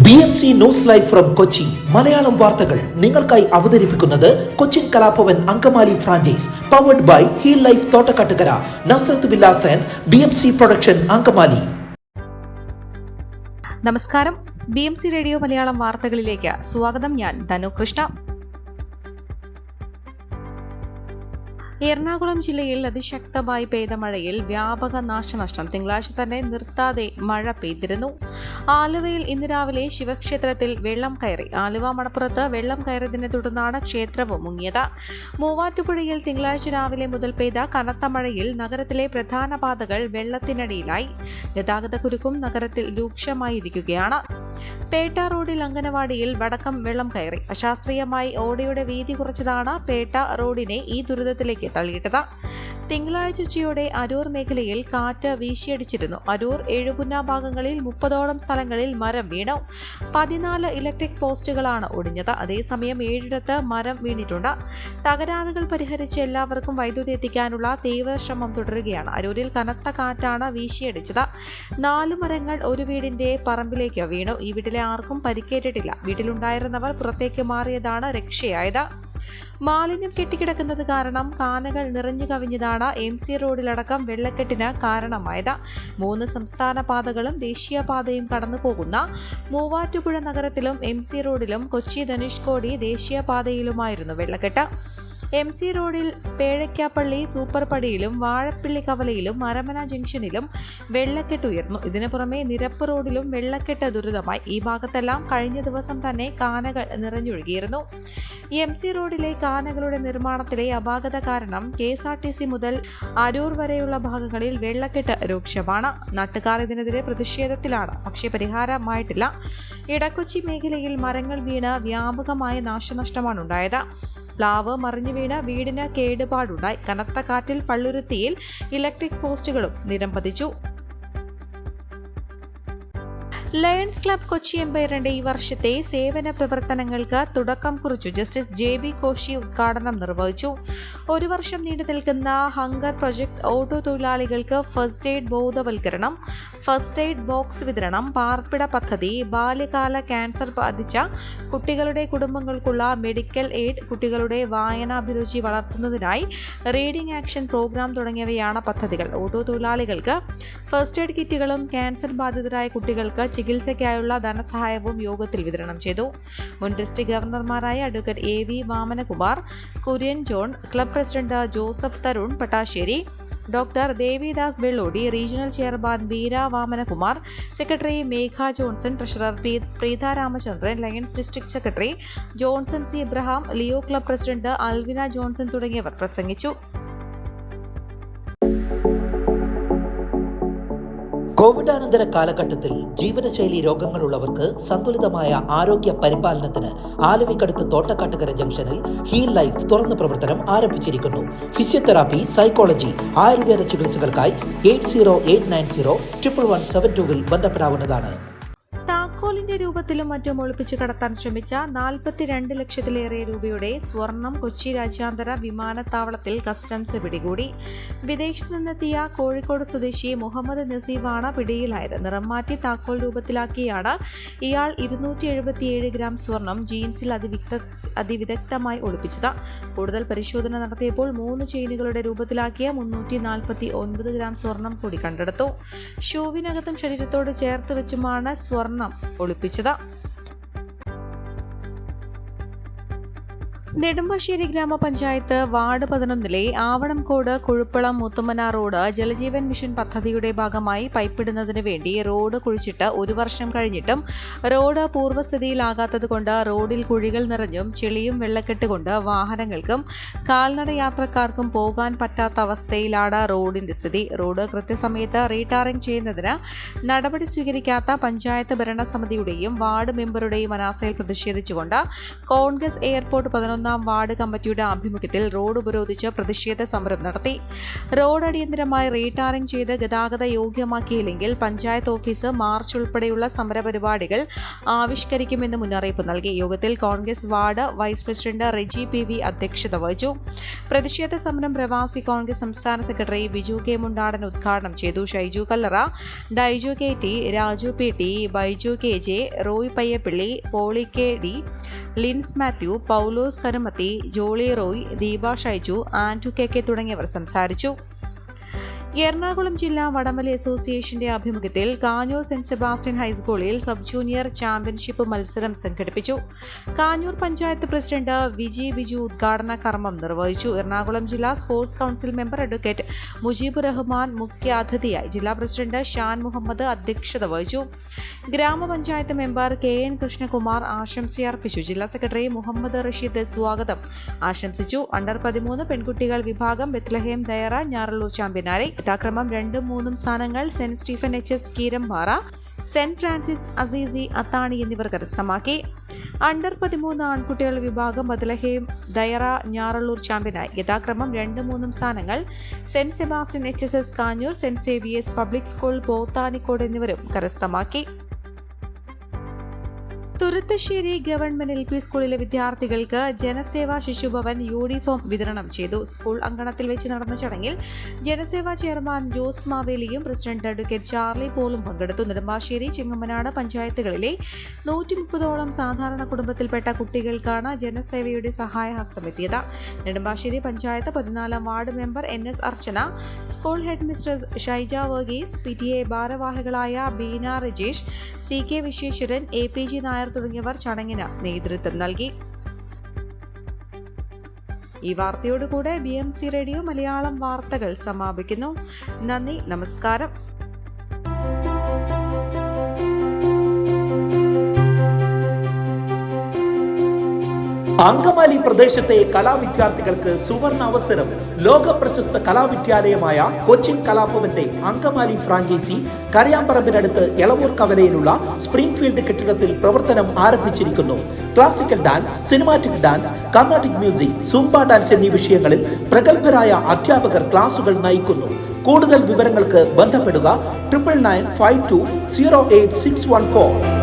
BMC news live from Kochi Malayalam വാർത്തകൾ നിങ്ങൾക്കായി അവതരിപ്പിക്കുന്നത് Cochin Kalabhavan Angamaly franchise powered by heal life Thottakattukara Nazareth villas and BMC production Angamaly. നമസ്കാരം, BMC radio Malayalam വാർത്തകളിലേക്ക് സ്വാഗതം. ഞാൻ ധനു കൃഷ്ണ. എറണാകുളം ജില്ലയിൽ അതിശക്തമായി പെയ്ത മഴയിൽ വ്യാപക നാശനഷ്ടം. തിങ്കളാഴ്ച തന്നെ നിർത്താതെ മഴ പെയ്തിരുന്നു. ആലുവയിൽ ഇന്ന് രാവിലെ ശിവക്ഷേത്രത്തിൽ വെള്ളം കയറി. ആലുവ മണപ്പുറത്ത് വെള്ളം കയറിയതിനെ തുടർന്നാണ് ക്ഷേത്രവും മുങ്ങിയത്. മൂവാറ്റുപുഴയിൽ തിങ്കളാഴ്ച രാവിലെ മുതൽ പെയ്ത കനത്ത മഴയിൽ നഗരത്തിലെ പ്രധാന പാതകൾ വെള്ളത്തിനടിയിലായി. ഗതാഗതക്കുരുക്കും നഗരത്തിൽ രൂക്ഷമായിരിക്കുകയാണ്. പേട്ട റോഡിൽ അംഗനവാടിയിൽ വടക്കം വെള്ളം കയറി. അശാസ്ത്രീയമായി ഓടയുടെ വീതി കുറച്ചതാണ് പേട്ട റോഡിനെ ഈ ദുരിതത്തിലേക്ക് തള്ളിയിട്ടത്. തിങ്കളാഴ്ച ഉച്ചയോടെ അരൂർ മേഖലയിൽ കാറ്റ് വീശിയടിച്ചിരുന്നു. അരൂർ എഴുപുന്ന ഭാഗങ്ങളിൽ 30ഓളം സ്ഥലങ്ങളിൽ മരം വീണു. 14 ഇലക്ട്രിക് പോസ്റ്റുകളാണ് ഒടിഞ്ഞത്. അതേസമയം 7ഇടത്ത് മരം വീണിട്ടുണ്ട്. തകരാറുകൾ പരിഹരിച്ച് എല്ലാവർക്കും വൈദ്യുതി എത്തിക്കാനുള്ള തീവ്ര ശ്രമം തുടരുകയാണ്. അരൂരിൽ കനത്ത കാറ്റാണ് വീശിയടിച്ചത്. 4 മരങ്ങൾ ഒരു വീടിന്റെ പറമ്പിലേക്ക് വീണു. ഈ വീട്ടിലെ ആർക്കും പരിക്കേറ്റിട്ടില്ല. വീട്ടിലുണ്ടായിരുന്നവർ പുറത്തേക്ക് മാറിയതാണ് രക്ഷയായത്. മാലിന്യം കെട്ടിക്കിടക്കുന്നത് കാരണം കാനകൾ നിറഞ്ഞു കവിഞ്ഞതാണ് MC റോഡിലടക്കം വെള്ളക്കെട്ടിന് കാരണമായത്. 3 സംസ്ഥാന പാതകളും ദേശീയപാതയും കടന്നു പോകുന്ന മൂവാറ്റുപുഴ നഗരത്തിലും MC റോഡിലും കൊച്ചി ധനുഷ്കോടി ദേശീയപാതയിലുമായിരുന്നു വെള്ളക്കെട്ട്. MC റോഡിൽ പേഴയ്ക്കാപ്പള്ളി സൂപ്പർപടിയിലും വാഴപ്പിള്ളി കവലയിലും അരമന ജംഗ്ഷനിലും വെള്ളക്കെട്ട് ഉയർന്നു. ഇതിനു പുറമെ നിരപ്പ് റോഡിലും വെള്ളക്കെട്ട് ദുരിതമായി. ഈ ഭാഗത്തെല്ലാം കഴിഞ്ഞ ദിവസം തന്നെ കാനകൾ നിറഞ്ഞൊഴുകിയിരുന്നു. MC റോഡിലെ കാനകളുടെ നിർമ്മാണത്തിലെ അപാകത കാരണം KSRTC മുതൽ അരൂർ വരെയുള്ള ഭാഗങ്ങളിൽ വെള്ളക്കെട്ട് രൂക്ഷമാണ്. നാട്ടുകാർ ഇതിനെതിരെ പ്രതിഷേധത്തിലാണ്. പക്ഷേ പരിഹാരമായിട്ടില്ല. ഇടക്കൊച്ചി മേഖലയിൽ മരങ്ങൾ വീണ് വ്യാപകമായ നാശനഷ്ടമാണ് ഉണ്ടായത്. പ്ലാവ് മറിഞ്ഞു വീണ് വീടിന് കേടുപാടുണ്ടായി. കനത്ത കാറ്റിൽ പള്ളുരുത്തിയിൽ ഇലക്ട്രിക് പോസ്റ്റുകളും നിലംപതിച്ചു. ലയൺസ് ക്ലബ് കൊച്ചി എംപയറിന്റെ ഈ വർഷത്തെ സേവന പ്രവർത്തനങ്ങൾക്ക് തുടക്കം കുറിച്ചു. ജസ്റ്റിസ് JB കോശി ഉദ്ഘാടനം നിർവഹിച്ചു. 1 വർഷം നീണ്ടു നിൽക്കുന്ന ഹങ്കർ പ്രൊജക്ട് ഓട്ടോ തൊഴിലാളികൾക്ക് ഫസ്റ്റ് എയ്ഡ് ബോധവൽക്കരണം, ഫസ്റ്റ് എയ്ഡ് ബോക്സ് വിതരണം, പാർപ്പിട പദ്ധതി, ബാല്യകാല ക്യാൻസർ ബാധിച്ച കുട്ടികളുടെ കുടുംബങ്ങൾക്കുള്ള മെഡിക്കൽ എയ്ഡ്, കുട്ടികളുടെ വായനാഭിരുചി വളർത്തുന്നതിനായി റീഡിംഗ് ആക്ഷൻ പ്രോഗ്രാം തുടങ്ങിയവയാണ് പദ്ധതികൾ. ഓട്ടോ തൊഴിലാളികൾക്ക് ഫസ്റ്റ് എയ്ഡ് കിറ്റുകളും ക്യാൻസർ ബാധിതരായ കുട്ടികൾക്ക് ചികിത്സയ്ക്കായുള്ള ധനസഹായവും യോഗത്തിൽ വിതരണം ചെയ്തു. മുൻ ഡിസ്ട്രിക്ട് ഗവർണർമാരായ advocate AV Vamanakumar, Kurian John, club president Joseph Tarun Pattassery, doctor Devidas Vellodi, regional chairman Veera Vamanakumar, secretary Megha Johnson, treasurer Preetha Ramachandran, Lions district secretary Johnson C. Abraham, Leo club president Alvina Johnson തുടങ്ങിയവർ പ്രസംഗിച്ചു. കോവിഡാനന്തര കാലഘട്ടത്തിൽ ജീവനശൈലി രോഗങ്ങളുള്ളവർക്ക് സന്തുലിതമായ ആരോഗ്യ പരിപാലനത്തിന് ആലുവയ്ക്കടുത്ത് തോട്ടക്കാട്ടുകര ജംഗ്ഷനിൽ ഹീൽ ലൈഫ് തുറന്ന പ്രവർത്തനം ആരംഭിച്ചിരിക്കുന്നു. ഫിസിയോതെറാപ്പി, സൈക്കോളജി, ആയുർവേദ ചികിത്സകൾക്കായി 8089011722 ബന്ധപ്പെടാവുന്നതാണ്. താക്കോലിന്റെ രൂപത്തിലും മറ്റും ഒളിപ്പിച്ചു കടത്താൻ ശ്രമിച്ച 42 ലക്ഷത്തിലേറെ രൂപയുടെ സ്വർണം കൊച്ചി രാജ്യാന്തര വിമാനത്താവളത്തിൽ കസ്റ്റംസ് പിടികൂടി. വിദേശത്ത് നിന്നെത്തിയ കോഴിക്കോട് സ്വദേശി മുഹമ്മദ് നസീബാണ് പിടിയിലായത്. നിറം മാറ്റി താക്കോൽ രൂപത്തിലാക്കിയാണ് ഇയാൾ 277 ഗ്രാം സ്വർണം ജീൻസിൽ അതിവിദഗ്ധമായി ഒളിപ്പിച്ചത്. കൂടുതൽ പരിശോധന നടത്തിയപ്പോൾ 3 ചെയിനുകളുടെ രൂപത്തിലാക്കിയ 349 ഗ്രാം സ്വർണം കൂടി കണ്ടെടുത്തു. ഷൂവിനകത്തും ശരീരത്തോട് ചേർത്ത് വെച്ചുമാണ് സ്വർണം ഒളിപ്പിച്ചത്. നെടുമ്പാശ്ശേരി ഗ്രാമപഞ്ചായത്ത് വാർഡ് 11-ലെ ആവണംകോട് കുഴുപ്പളം മുത്തുമന റോഡ് ജലജീവൻ മിഷൻ പദ്ധതിയുടെ ഭാഗമായി പൈപ്പിടുന്നതിന് വേണ്ടി റോഡ് കുഴിച്ചിട്ട് 1 വർഷം കഴിഞ്ഞിട്ടും റോഡ് പൂർവ്വസ്ഥിതിയിലാകാത്തതുകൊണ്ട് റോഡിൽ കുഴികൾ നിറഞ്ഞും ചെളിയും വെള്ളക്കെട്ട് കൊണ്ട് വാഹനങ്ങൾക്കും കാൽനട യാത്രക്കാർക്കും പോകാൻ പറ്റാത്ത അവസ്ഥയിലാണ് റോഡിന്റെ സ്ഥിതി. റോഡ് കൃത്യസമയത്ത് റീടാറിംഗ് ചെയ്യുന്നതിന് നടപടി സ്വീകരിക്കാത്ത പഞ്ചായത്ത് ഭരണസമിതിയുടെയും വാർഡ് മെമ്പറുടെയും അനാസ്ഥയിൽ പ്രതിഷേധിച്ചുകൊണ്ട് കോൺഗ്രസ് എയർപോർട്ട് 11 11 വാർഡ് കമ്മിറ്റിയുടെ ആഭിമുഖ്യത്തിൽ റോഡ് ഉപരോധിച്ച് പ്രതിഷേധ സമരം നടത്തി. റോഡ് അടിയന്തരമായി റീടാറിംഗ് ചെയ്ത് ഗതാഗത യോഗ്യമാക്കിയില്ലെങ്കിൽ പഞ്ചായത്ത് ഓഫീസ് മാർച്ച് ഉൾപ്പെടെയുള്ള സമരപരിപാടികൾ ആവിഷ്കരിക്കുമെന്ന് മുന്നറിയിപ്പ് നൽകി. യോഗത്തിൽ Congress ward vice president Reji PV അധ്യക്ഷത വഹിച്ചു. പ്രതിഷേധ സമരം പ്രവാസി കോൺഗ്രസ് സംസ്ഥാന സെക്രട്ടറി ബിജു കെ മുണ്ടാടൻ ഉദ്ഘാടനം ചെയ്തു. Shaiju Kallara, Daiju KT, Raju PT, Baiju KJ, Roy Payyappilly, Poly KD, Lins Mathew, Paulose Karamathi, Jolly Roy, Deepa Shaiju, Andu KK തുടങ്ങിയവർ സംസാരിച്ചു. എറണാകുളം ജില്ലാ വടംവലി അസോസിയേഷന്റെ ആഭിമുഖ്യത്തിൽ കാഞ്ഞൂർ സെന്റ് സെബാസ്റ്റ്യൻ ഹൈസ്കൂളിൽ സബ് ജൂനിയർ ചാമ്പ്യൻഷിപ്പ് മത്സരം സംഘടിപ്പിച്ചു. കാഞ്ഞൂർ പഞ്ചായത്ത് പ്രസിഡന്റ് വിജി ബിജു ഉദ്ഘാടന കർമ്മം നിർവഹിച്ചു. എറണാകുളം ജില്ലാ sports council member advocate Mujeeb Rahman മുഖ്യാതിഥിയായി. ജില്ലാ പ്രസിഡന്റ് ഷാൻ മുഹമ്മദ് അധ്യക്ഷത വഹിച്ചു. ഗ്രാമപഞ്ചായത്ത് മെമ്പർ KN കൃഷ്ണകുമാർ ആശംസയർപ്പിച്ചു. ജില്ലാ സെക്രട്ടറി മുഹമ്മദ് റഷീദ് സ്വാഗതം ആശംസിച്ചു. അണ്ടർ 13 പെൺകുട്ടികൾ വിഭാഗം ബെത്ലഹേം ദയറ ഞാറള്ളൂർ ചാമ്പ്യനായി. യഥാക്രമം 2-3 സ്ഥാനങ്ങൾ സെന്റ് സ്റ്റീഫൻ HS കീരമ്പാറ, സെന്റ് ഫ്രാൻസിസ് അസീസി അത്താണി എന്നിവർ കരസ്ഥമാക്കി. അണ്ടർ 13 ആൺകുട്ടികൾ വിഭാഗം ബത്ലഹേം ദയറ ഞാറള്ളൂർ ചാമ്പ്യനായി. യഥാക്രമം 2-3 സ്ഥാനങ്ങൾ സെന്റ് സെബാസ്റ്റ്യൻ HSS കാഞ്ഞൂർ, സെന്റ് സേവിയേഴ്സ് പബ്ലിക് സ്കൂൾ പോത്താനിക്കോട് എന്നിവരും കരസ്ഥമാക്കി. തുരുത്തശ്ശേരി ഗവൺമെന്റ് LP സ്കൂളിലെ വിദ്യാർത്ഥികൾക്ക് ജനസേവാ ശിശുഭവൻ യൂണിഫോം വിതരണം ചെയ്തു. സ്കൂൾ അങ്കണത്തിൽ വെച്ച് നടന്ന ചടങ്ങിൽ ജനസേവാ ചെയർമാൻ ജോസ് മാവേലിയും പ്രസിഡന്റ് അഡ്വക്കേറ്റ് ചാർലി പോളും പങ്കെടുത്തു. നെടുമ്പാശ്ശേരി, ചെങ്ങമനാട് പഞ്ചായത്തുകളിലെ 130ഓളം സാധാരണ കുടുംബത്തിൽപ്പെട്ട കുട്ടികൾക്കാണ് ജനസേവയുടെ സഹായഹസ്തമെത്തിയത്. Nedumbassery panchayat 14 ward member NS Archana, school head mistress Shaija Varghese, PTA ഭാരവാഹികളായ ബീന രജേഷ്, CK വിശ്വേശ്വരൻ, APG നായർ തുടങ്ങിയവർ ചടങ്ങിന് നേതൃത്വം നൽകി. ഈ വാർത്തയോടുകൂടെ BMC റേഡിയോ മലയാളം വാർത്തകൾ സമാപിക്കുന്നു. നന്ദി, നമസ്കാരം. അങ്കമാലി പ്രദേശത്തെ കലാവിദ്യാർത്ഥികൾക്ക് സുവർണ അവസരം. ലോക പ്രശസ്ത കലാവിദ്യാലയമായ കൊച്ചിൻ കലാഭവന്റെ അങ്കമാലി ഫ്രാഞ്ചൈസി കരയാമ്പറമ്പിനടുത്ത് എളവൂർ കവലയിലുള്ള സ്പ്രിംഗ്ഫീൽഡ് കെട്ടിടത്തിൽ പ്രവർത്തനം ആരംഭിച്ചിരിക്കുന്നു. Classical dance, cinematic dance, Carnatic music, Zumba dance എന്നീ വിഷയങ്ങളിൽ പ്രഗത്ഭരായ അധ്യാപകർ ക്ലാസുകൾ നയിക്കുന്നു. കൂടുതൽ വിവരങ്ങൾക്ക് ബന്ധപ്പെടുക 9995208614.